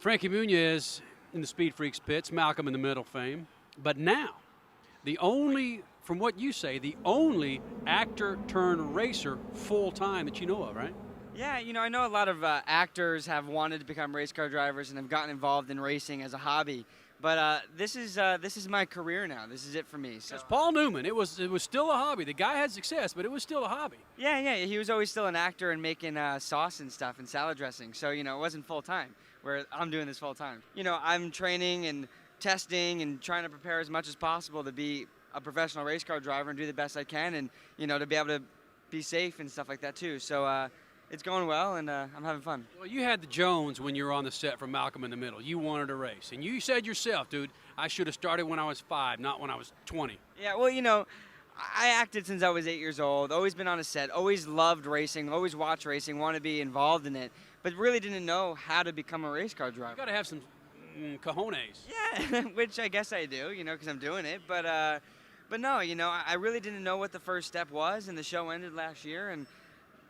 Frankie Muniz in the SpeedFreaks pits, Malcom in the middle fame. But now, from what you say, the only actor turned racer full-time that you know of, right? Yeah, I know a lot of actors have wanted to become race car drivers and have gotten involved in racing as a hobby. But this is my career now. This is it for me. So As Paul Newman, it was still a hobby. The guy had success, but it was still a hobby. yeah, he was always still an actor and making sauce and stuff and salad dressing. So it wasn't full time. Where I'm doing this full time. I'm training and testing and trying to prepare as much as possible to be a professional race car driver and do the best I can, and to be able to be safe and stuff like that too. So it's going well, and I'm having fun. Well, you had the Jones when you were on the set for Malcom in the Middle. You wanted to race, and you said yourself, dude, I should have started when I was 5, not when I was 20. Yeah, well, I acted since I was 8 years old, always been on a set, always loved racing, always watched racing, wanted to be involved in it, but really didn't know how to become a race car driver. You got to have some cojones. Yeah, which I guess I do, because I'm doing it, but no, I really didn't know what the first step was, and the show ended last year, and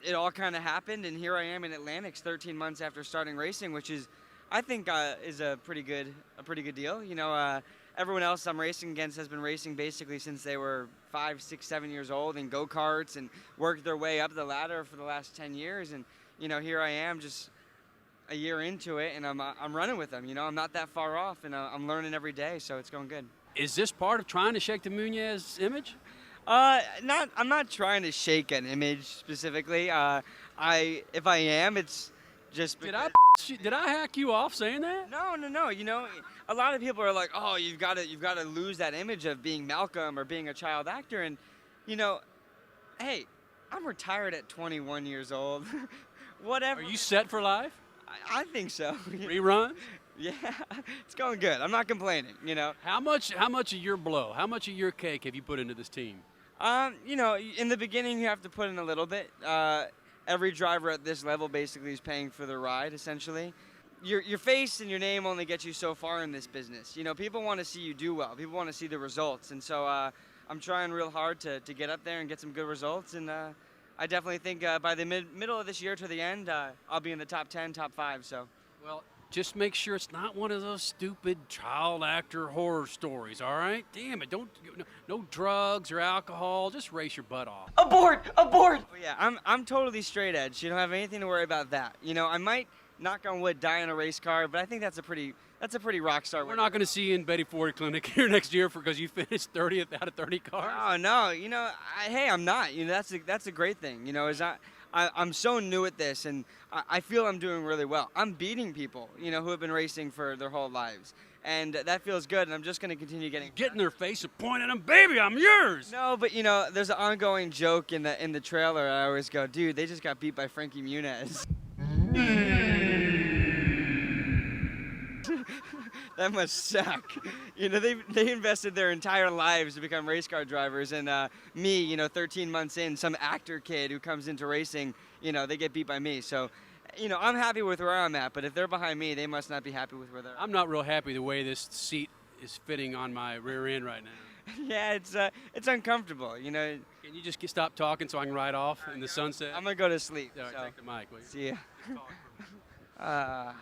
it all kind of happened, and here I am in Atlantic 13 months after starting racing, which is, I think, is a pretty good deal. Everyone else I'm racing against has been racing basically since they were 5, 6, 7 years old in go-karts and worked their way up the ladder for the last 10 years. And, here I am just a year into it, and I'm running with them. I'm not that far off, and I'm learning every day, so it's going good. Is this part of trying to shake the Muniz image? I'm not trying to shake an image specifically. If I am, it's just because Did I hack you off saying that? No. A lot of people are like, "Oh, you've got to lose that image of being Malcom or being a child actor." And hey, I'm retired at 21 years old. Whatever. Are you set for life? I think so. Rerun? Yeah, it's going good. I'm not complaining. How much of your blow? How much of your cake have you put into this team? In the beginning, you have to put in a little bit. Every driver at this level basically is paying for the ride, essentially. Your face and your name only get you so far in this business. People want to see you do well. People want to see the results. And so I'm trying real hard to get up there and get some good results. And I definitely think by the middle of this year to the end, I'll be in the top 10, top 5. So. Well, just make sure it's not one of those stupid child actor horror stories, all right? Damn it, no drugs or alcohol, just race your butt off. Abort! Oh, yeah, I'm totally straight edge. You don't have anything to worry about that. I might, knock on wood, die in a race car, but I think that's a pretty rock star. We're not going to see you in Betty Ford Clinic here next year because you finished 30th out of 30 cars. Oh, no, hey, I'm not. That's a great thing. I'm so new at this, and I feel I'm doing really well. I'm beating people, who have been racing for their whole lives, and that feels good. And I'm just going to continue getting. Get in their face and point at them, baby, I'm yours. No, but there's an ongoing joke in the trailer. I always go, dude, they just got beat by Frankie Muniz. That must suck. They invested their entire lives to become race car drivers, and me, 13 months in, some actor kid who comes into racing, they get beat by me. So, I'm happy with where I'm at, but if they're behind me, they must not be happy with where they're at. I'm not real happy the way this seat is fitting on my rear end right now. Yeah, it's uncomfortable, Can you just stop talking so I can ride off in the sunset? I'm going to go to sleep. All right, so. take the mic, will you? See ya.